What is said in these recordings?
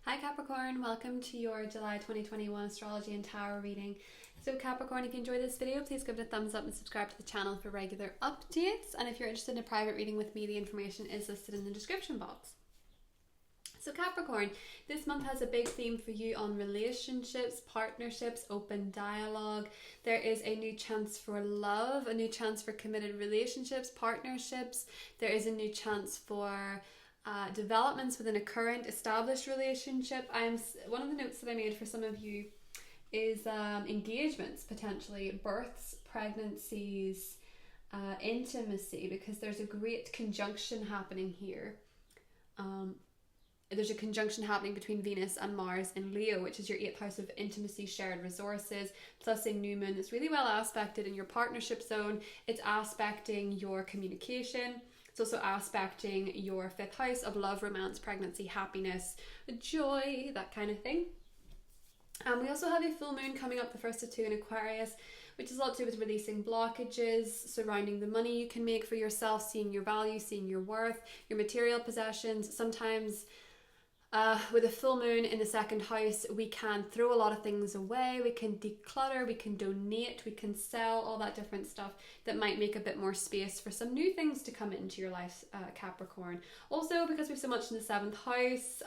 Hi Capricorn, welcome to your July 2021 astrology and tarot reading. So Capricorn, if you enjoyed this video, please give it a thumbs up and subscribe to the channel for regular updates. And if you're interested in a private reading with me, the information is listed in the description box. So Capricorn, this month has a big theme for you on relationships, partnerships, open dialogue. There is a new chance for love, a new chance for committed relationships, partnerships. There is a new chance for developments within a current established relationship. One of the notes that I made for some of you is engagements, potentially births, pregnancies, intimacy, because there's a great conjunction happening here. There's a conjunction happening between Venus and Mars in Leo, which is your 8th house of intimacy, shared resources, plus a new moon that's really well aspected in your partnership zone. It's aspecting your communication. It's also aspecting your 5th house of love, romance, pregnancy, happiness, joy, that kind of thing. And we also have a full moon coming up, the first of 2 in Aquarius, which is a lot to do with releasing blockages surrounding the money you can make for yourself, seeing your value, seeing your worth, your material possessions. Sometimes with a full moon in the 2nd house, we can throw a lot of things away, we can declutter, we can donate, we can sell, all that different stuff that might make a bit more space for some new things to come into your life, Capricorn. Also, because we have so much in the 7th house,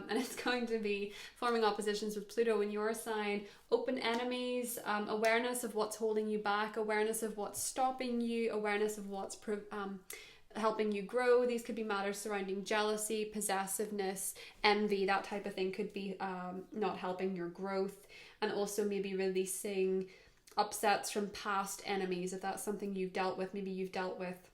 and it's going to be forming oppositions with Pluto in your sign, open enemies, awareness of what's holding you back, awareness of what's stopping you, awareness of what's helping you grow. These could be matters surrounding jealousy, possessiveness, envy, that type of thing could be not helping your growth. And also maybe releasing upsets from past enemies. If that's something you've dealt with, maybe you've dealt with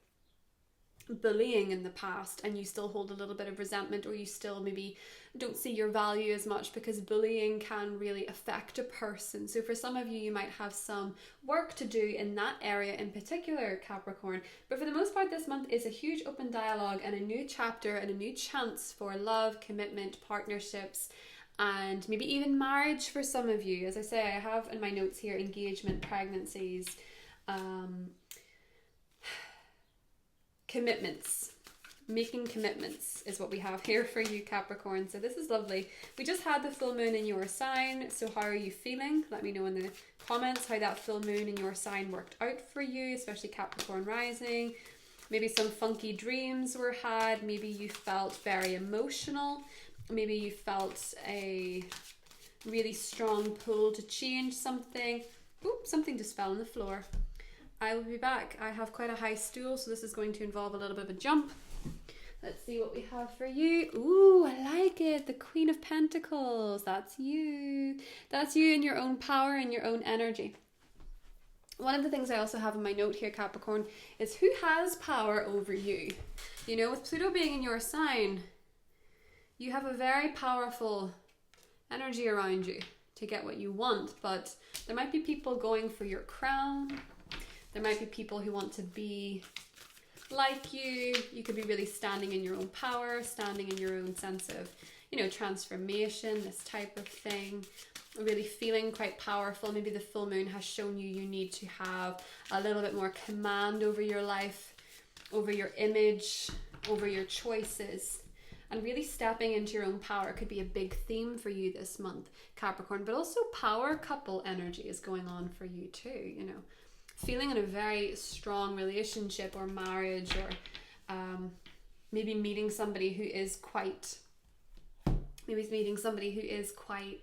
bullying in the past and you still hold a little bit of resentment, or you still maybe don't see your value as much, because bullying can really affect a person. So for some of you, you might have some work to do in that area in particular, Capricorn. But for the most part, this month is a huge open dialogue and a new chapter and a new chance for love, commitment, partnerships, and maybe even marriage for some of you. As I say, I have in my notes here engagement, pregnancies, commitments. Making commitments is what we have here for you, Capricorn. So this is lovely. We just had the full moon in your sign. So how are you feeling? Let me know in the comments how that full moon in your sign worked out for you, especially Capricorn rising. Maybe some funky dreams were had. Maybe you felt very emotional. Maybe you felt a really strong pull to change something. Oop, something just fell on the floor. I will be back. I have quite a high stool, so this is going to involve a little bit of a jump. Let's see what we have for you. Ooh, I like it. The Queen of Pentacles. That's you. That's you in your own power and your own energy. One of the things I also have in my note here, Capricorn, is who has power over you? You know, with Pluto being in your sign, you have a very powerful energy around you to get what you want, but there might be people going for your crown. There might be people who want to be like you. You could be really standing in your own power, standing in your own sense of, you know, transformation, this type of thing. Really feeling quite powerful. Maybe the full moon has shown you need to have a little bit more command over your life, over your image, over your choices. And really stepping into your own power could be a big theme for you this month, Capricorn. But also power couple energy is going on for you too, you know. Feeling in a very strong relationship or marriage, or maybe meeting somebody who is quite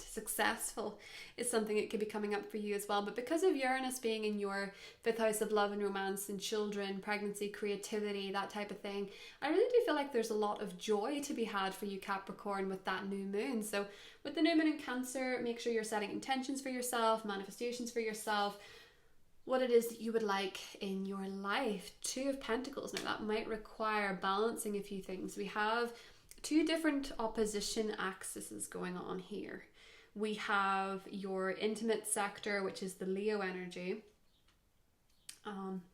successful is something that could be coming up for you as well. But because of Uranus being in your 5th house of love and romance and children, pregnancy, creativity, that type of thing, I really do feel like there's a lot of joy to be had for you, Capricorn, with that new moon. So with the new moon in Cancer, make sure you're setting intentions for yourself, manifestations for yourself, what it is that you would like in your life. 2 of Pentacles. Now that might require balancing a few things. We have 2 different opposition axes going on here. We have your intimate sector, which is the Leo energy,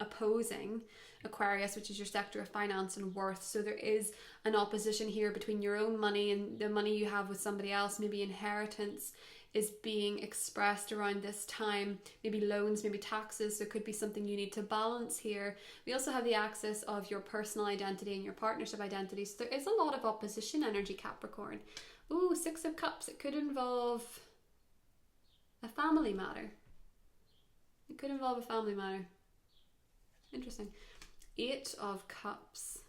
opposing Aquarius, which is your sector of finance and worth. So there is an opposition here between your own money and the money you have with somebody else. Maybe inheritance is being expressed around this time. Maybe loans, maybe taxes. So it could be something you need to balance here. We also have the axis of your personal identity and your partnership identity. So there is a lot of opposition energy, Capricorn. Ooh, Six of Cups. It could involve a family matter. It could involve a family matter. Interesting. Eight of Cups.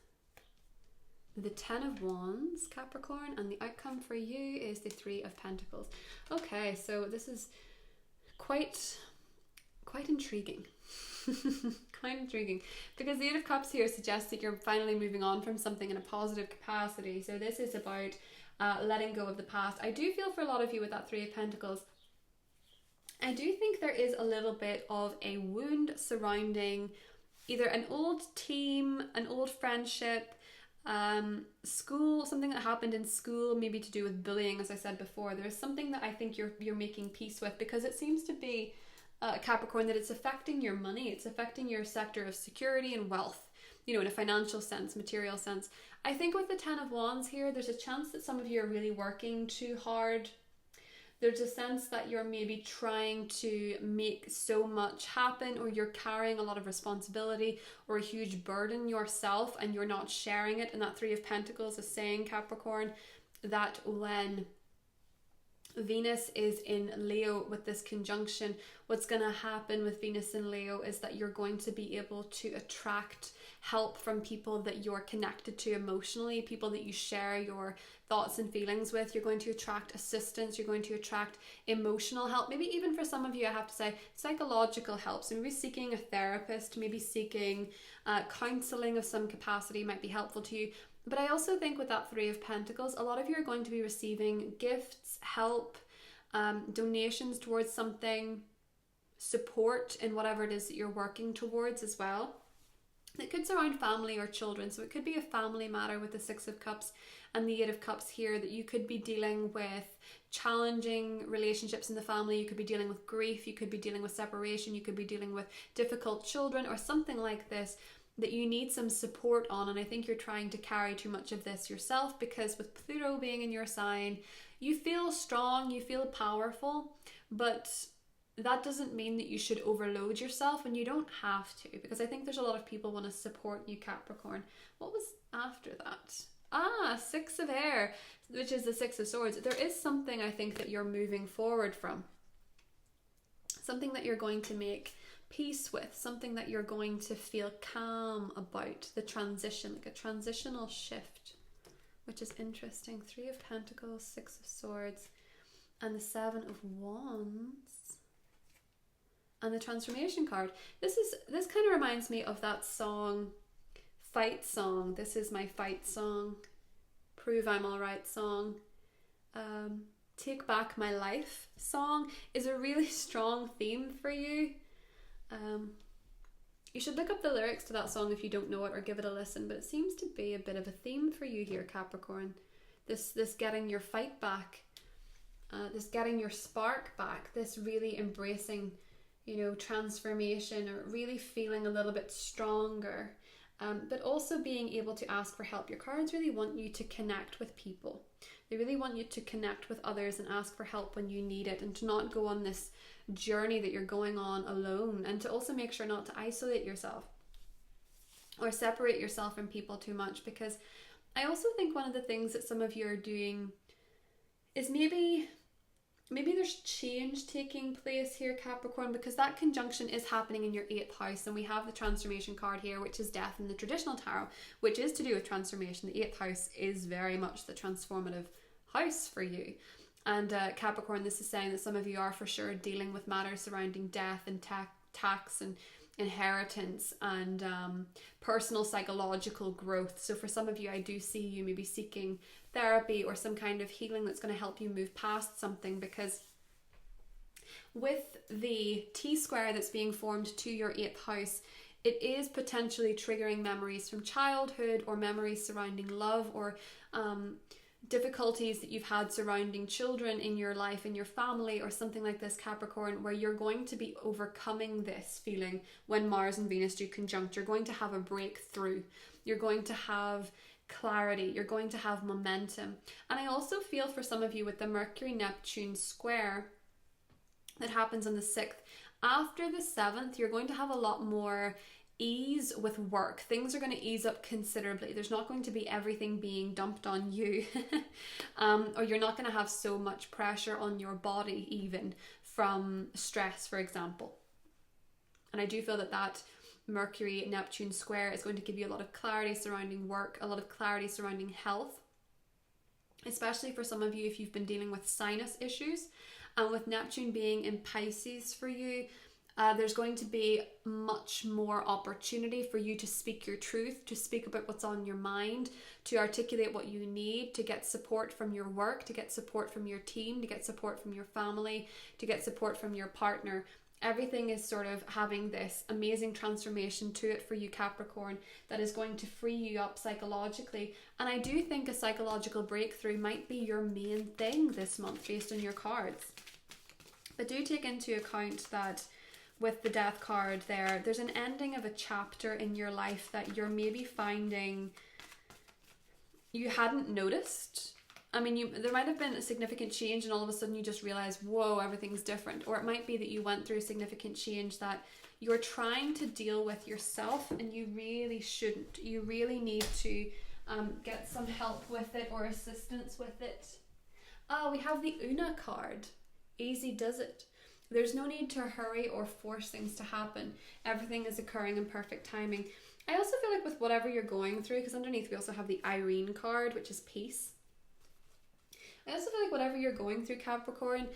The Ten of Wands, Capricorn, and the outcome for you is the Three of Pentacles. Okay, so this is quite intriguing. Quite intriguing, because the Eight of Cups here suggests that you're finally moving on from something in a positive capacity. So this is about letting go of the past. I do feel for a lot of you with that Three of Pentacles, I do think there is a little bit of a wound surrounding either an old team, an old friendship, school, something that happened in school, maybe to do with bullying, as I said before. There's something that I think you're making peace with, because it seems to be Capricorn, that it's affecting your money, it's affecting your sector of security and wealth, you know, in a financial sense, material sense. I think with the Ten of Wands here, there's a chance that some of you are really working too hard. There's a sense that you're maybe trying to make so much happen, or you're carrying a lot of responsibility or a huge burden yourself and you're not sharing it. And that Three of Pentacles is saying, Capricorn, that when Venus is in Leo with this conjunction, what's going to happen with Venus in Leo is that you're going to be able to attract help from people that you're connected to emotionally, people that you share your thoughts and feelings with. You're going to attract assistance, you're going to attract emotional help, maybe even for some of you, I have to say, psychological help. So maybe seeking a therapist, maybe seeking counseling of some capacity might be helpful to you. But I also think with that Three of Pentacles, a lot of you are going to be receiving gifts, help, donations towards something, support in whatever it is that you're working towards as well. It could surround family or children, so it could be a family matter with the Six of Cups and the Eight of Cups here, that you could be dealing with challenging relationships in the family, you could be dealing with grief, you could be dealing with separation, you could be dealing with difficult children or something like this that you need some support on. And I think you're trying to carry too much of this yourself, because with Pluto being in your sign, you feel strong, you feel powerful, but that doesn't mean that you should overload yourself, and you don't have to, because I think there's a lot of people want to support you, Capricorn. What was after that? Six of Air, which is the Six of Swords. There is something I think that you're moving forward from, something that you're going to make peace with, something that you're going to feel calm about, the transition, like a transitional shift, which is interesting. Three of Pentacles, Six of Swords, and the Seven of Wands. And the Transformation card. This kind of reminds me of that song, Fight Song. This is my fight song. Prove I'm Alright song. Take Back My Life song is a really strong theme for you. You should look up the lyrics to that song if you don't know it, or give it a listen, but it seems to be a bit of a theme for you here, Capricorn. This getting your fight back, this getting your spark back, this really embracing, you know, transformation, or really feeling a little bit stronger, but also being able to ask for help. Your cards really want you to connect with people. They really want you to connect with others and ask for help when you need it, and to not go on this journey that you're going on alone, and to also make sure not to isolate yourself or separate yourself from people too much. Because I also think one of the things that some of you are doing is maybe there's change taking place here, Capricorn, because that conjunction is happening in your 8th house, and we have the Transformation card here, which is Death in the traditional tarot, which is to do with transformation. The 8th house is very much the transformative house for you. And Capricorn, this is saying that some of you are for sure dealing with matters surrounding death and tax and inheritance and personal psychological growth. So for some of you, I do see you maybe seeking therapy or some kind of healing that's going to help you move past something, because with the T-square that's being formed to your 8th house, it is potentially triggering memories from childhood, or memories surrounding love, or difficulties that you've had surrounding children in your life, in your family, or something like this, Capricorn, where you're going to be overcoming this feeling when Mars and Venus do conjunct. You're going to have a breakthrough. You're going to have clarity. You're going to have momentum. And I also feel for some of you with the Mercury-Neptune square, that happens on the 6th. After the 7th, you're going to have a lot more ease with work. Things are going to ease up considerably. There's not going to be everything being dumped on you, or you're not going to have so much pressure on your body, even from stress, for example. And I do feel that Mercury Neptune square is going to give you a lot of clarity surrounding work, a lot of clarity surrounding health, especially for some of you if you've been dealing with sinus issues. And with Neptune being in Pisces for you, there's going to be much more opportunity for you to speak your truth, to speak about what's on your mind, to articulate what you need, to get support from your work, to get support from your team, to get support from your family, to get support from your partner. Everything is sort of having this amazing transformation to it for you, Capricorn, that is going to free you up psychologically. And I do think a psychological breakthrough might be your main thing this month based on your cards. But do take into account that with the Death card there's an ending of a chapter in your life that you're maybe finding you hadn't noticed. I mean, there might have been a significant change and all of a sudden you just realize, whoa, everything's different. Or it might be that you went through a significant change that you're trying to deal with yourself and you really shouldn't. You really need to get some help with it or assistance with it. We have the Una card. Easy does it. There's no need to hurry or force things to happen. Everything is occurring in perfect timing. I also feel like with whatever you're going through, because underneath we also have the Irene card, which is peace. I also feel like whatever you're going through, Capricorn,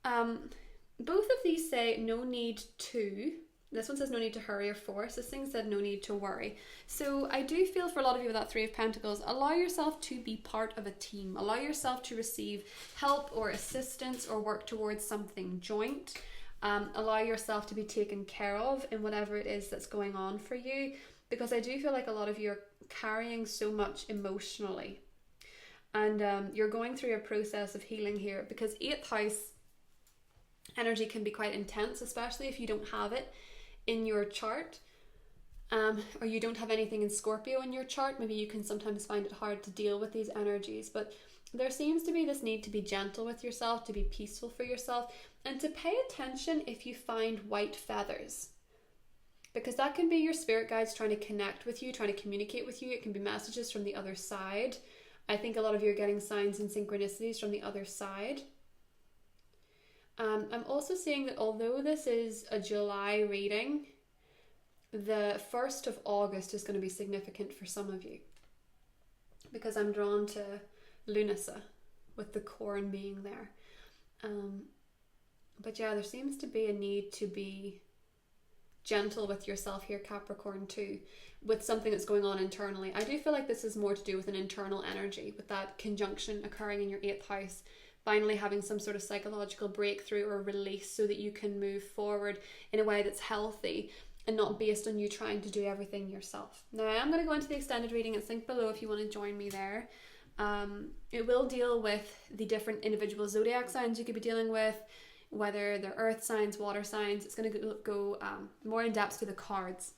both of these say no need to. This one says no need to hurry or force. This thing said no need to worry. So I do feel for a lot of you with that Three of Pentacles, allow yourself to be part of a team. Allow yourself to receive help or assistance or work towards something joint. Allow yourself to be taken care of in whatever it is that's going on for you. Because I do feel like a lot of you are carrying so much emotionally. And you're going through a process of healing here, because 8th house energy can be quite intense, especially if you don't have it in your chart, or you don't have anything in Scorpio in your chart. Maybe you can sometimes find it hard to deal with these energies, but there seems to be this need to be gentle with yourself, to be peaceful for yourself, and to pay attention if you find white feathers. Because that can be your spirit guides trying to connect with you, trying to communicate with you. It can be messages from the other side. I think a lot of you are getting signs and synchronicities from the other side. I'm also seeing that although this is a July reading, the 1st of August is going to be significant for some of you. Because I'm drawn to Lunasa, with the corn being there. But yeah, there seems to be a need to be gentle with yourself here, Capricorn, too, with something that's going on internally. I do feel like this is more to do with an internal energy, with that conjunction occurring in your 8th house, finally having some sort of psychological breakthrough or release so that you can move forward in a way that's healthy and not based on you trying to do everything yourself. Now, I am going to go into the extended reading and link below if you want to join me there. It will deal with the different individual zodiac signs you could be dealing with, whether they're earth signs, water signs. It's going to go more in depth to the cards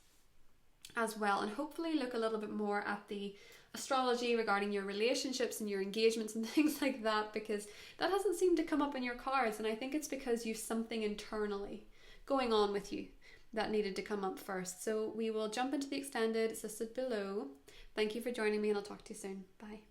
as well, and hopefully look a little bit more at the astrology regarding your relationships and your engagements and things like that, because that hasn't seemed to come up in your cards, and I think it's because you've something internally going on with you that needed to come up first. So we will jump into the extended. It's listed below. Thank you for joining me, and I'll talk to you soon. Bye.